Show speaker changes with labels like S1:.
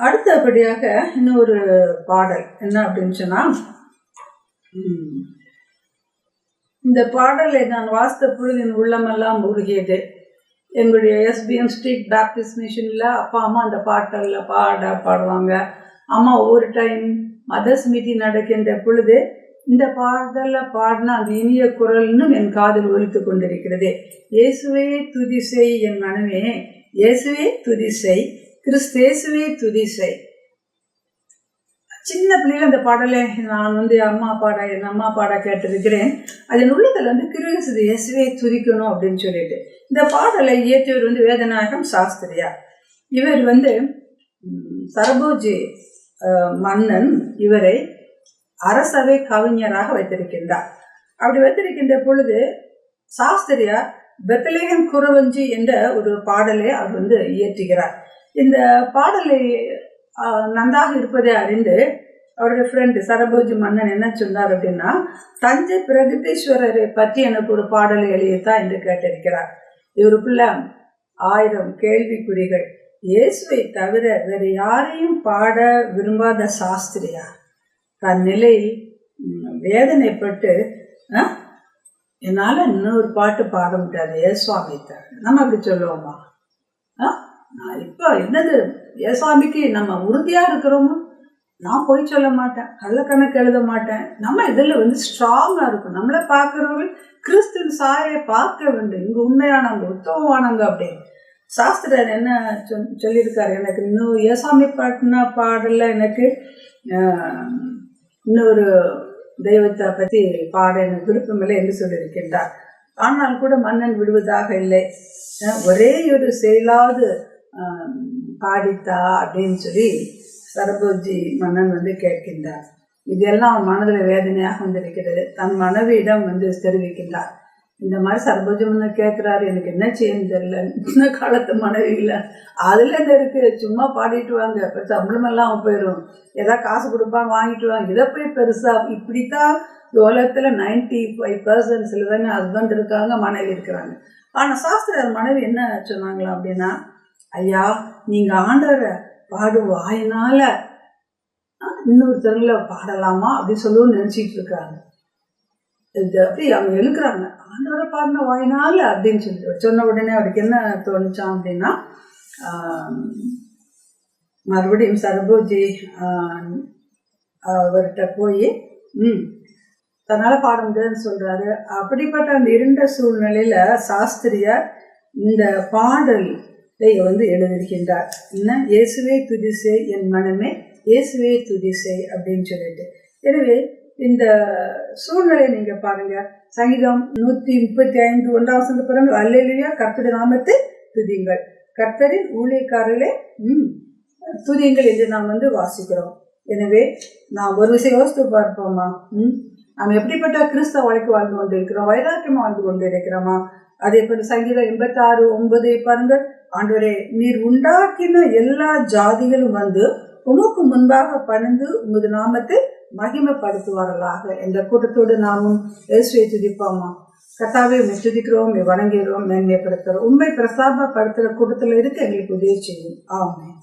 S1: அடுத்தபடியாக இன்னொரு பாடல் என்ன அப்படின்னு சொன்னா, இந்த பாடலை நான் வாசித்த பொழுது என் உள்ளமெல்லாம் உருகியது. எங்களுடைய எஸ்பிஎம் ஸ்ட்ரீட் பேப்டிஸ்ட் மிஷன்ல அப்பா அம்மா அந்த பாட்டலில் பாடுவாங்க. அம்மா ஒவ்வொரு டைம் மதர்ஸ் மீட்டிங் நடக்கின்ற பொழுது இந்த பாடலில் பாடின அந்த இனிய குரல் இன்னும் என் காதில் ஒலித்து கொண்டிருக்கிறது. இயேசுவே துதி செய் என் மனமே, இயேசுவே துதி செய், கிறிஸ்தேசுவே துதி செய். சின்ன பிள்ளைல அந்த பாடலை நான் என் அம்மா பாட கேட்டிருக்கிறேன். அதன் உள்ளத்தில் கிரியசிது இயேசுவே துதிக்கணும் அப்படின்னு சொல்லிட்டு. இந்த பாடலை இயற்றியவர் வேதநாயகம் சாஸ்திரியா. இவர் சரபோஜி மன்னன் இவரை அரசவை கவிஞராக வைத்திருக்கின்றார். அப்படி வைத்திருக்கின்ற பொழுது சாஸ்திரியா பெத்லெஹேம் குறவஞ்சி என்ற ஒரு பாடலை அவர் இயற்றுகிறார். இந்த பாடலை நன்றாக இருப்பதை அறிந்து அவருடைய ஃப்ரெண்டு சரபோஜி மன்னன் என்ன சொன்னார் அப்படின்னா, தஞ்சை பிரகதீஸ்வரரை பற்றி எனக்கு ஒரு பாடலை எழுதித்தான் என்று கேட்டிருக்கிறார். இவருக்குள்ள 1000 கேள்விக்குறிகள். இயேசுவை தவிர வேறு யாரையும் பாட விரும்பாத சாஸ்திரியா தன் நிலையில் வேதனைப்பட்டு என்னால் இன்னொரு பாட்டு பாட முடியாது, ஏசுவாமி தவிர. நம்ம அப்படி சொல்லுவோமா? இப்போ என்னது ஏசுவாமிக்கு நம்ம உறுதியாக இருக்கிறோமா? நான் போய் சொல்ல மாட்டேன், கள்ளக்கணக்கு எழுத மாட்டேன். நம்ம இதில் ஸ்ட்ராங்காக இருக்கும். நம்மளை பார்க்குறவர்கள் கிறிஸ்துவின் சாயை பார்க்க வேண்டும். இங்கே உண்மையானவங்க, உத்தமமானவங்க அப்படின்னு சாஸ்திரர் என்ன சொல்லியிருக்காரு. எனக்கு இன்னும் ஏசாமி பாட்டுனா பாடல, எனக்கு இன்னொரு தெய்வத்தை பற்றி பாட எனக்கு விருப்பமில்லை என்று சொல்லியிருக்கின்றார். ஆனால் கூட மன்னன் விடுவதாக இல்லை. ஒரே ஒரு செயலாவது பாடித்தா அப்படின்னு சொல்லி சரபோஜி மன்னன் கேட்கின்றார். இதெல்லாம் மனதில் வேதனையாக வந்திருக்கிறது. தன் மனைவியிடம் தெரிவிக்கின்றார். இந்த மாதிரி சரபோஜி மன்னன் கேட்குறாரு, எனக்கு என்ன செய்யணும் தெரியல. இந்த காலத்து மனைவி இல்லை, அதில் என்ன இருக்குது, சும்மா பாடிட்டு வாங்க, இப்போ சம்பளமெல்லாம் போயிடும், ஏதாவது காசு கொடுப்பாங்க வாங்கிட்டு வாங்க, இதை போய் பெருசாக. இப்படித்தான் உலகத்தில் 95% சில தானே ஹஸ்பண்ட் இருக்காங்க, மனைவி இருக்கிறாங்க. ஆனால் சாஸ்திர மனைவி என்ன சொன்னாங்களா அப்படின்னா, ஐயா நீங்கள் ஆண்டவரை பாடு வாயினால இன்னொருத்தவங்கள பாடலாமா அப்படின்னு சொல்லுவோன்னு நினச்சிட்டு இருக்காங்க. அப்படி அவங்க எழுக்கிறாங்க, ஆண்டவரை பாடின வாயினால அப்படின்னு சொல்லிட்டு சொன்ன உடனே அவருக்கு என்ன தோணுச்சான் அப்படின்னா, மறுபடியும் சரபோஜி அவர்கிட்ட போய் தன்னால் பாட முடியாதுன்னு சொல்கிறாரு. அப்படிப்பட்ட அந்த இருண்ட சூழ்நிலையில் சாஸ்திரியார் இந்த பாடல் எழுதியிருக்கின்றார். என்ன, இயேசுவே துதிசே என் மனமே, இயேசுவே துதிசே அப்படின்னு சொல்லிட்டு. எனவே இந்த சூழ்நிலையை நீங்கள் பாருங்கள். சங்கீதம் 135 1 அல்லேலூயா கர்த்தருடைய நாமத்தை துதியுங்கள், கர்த்தரின் ஊழியக்காரர்களே துதியுங்கள் என்று நாம் வாசிக்கிறோம். எனவே நாம் ஒரு விஷயம் யோசித்து பார்ப்போமா? நாம் எப்படிப்பட்ட கிறிஸ்தவ வாழ்க்கை வாழ்ந்து கொண்டு இருக்கிறோம்? வைராக்கியமாக வாழ்ந்து கொண்டு இருக்கிறோமா? அதே போல் சங்கீதம் 86:9 பாருங்கள். ஆண்டவரே, நீர் உண்டாக்கின எல்லா ஜாதிகளும் உமக்கு முன்பாக பணிந்து உமது நாமத்தை மகிமைப்படுத்துவார்களாக என்ற கூட்டத்தோடு நாமும் இயேசுவை துதிப்போமா? கர்த்தாவே உம்மை துதிக்கிறோம், வணங்குகிறோம், மேன்மைப்படுத்துகிறோம். உண்மை பிரஸ்தாபப்படுத்துகிற கூட்டத்தில் இருக்க எங்களுக்கு உதவி செய்யும். ஆமென்.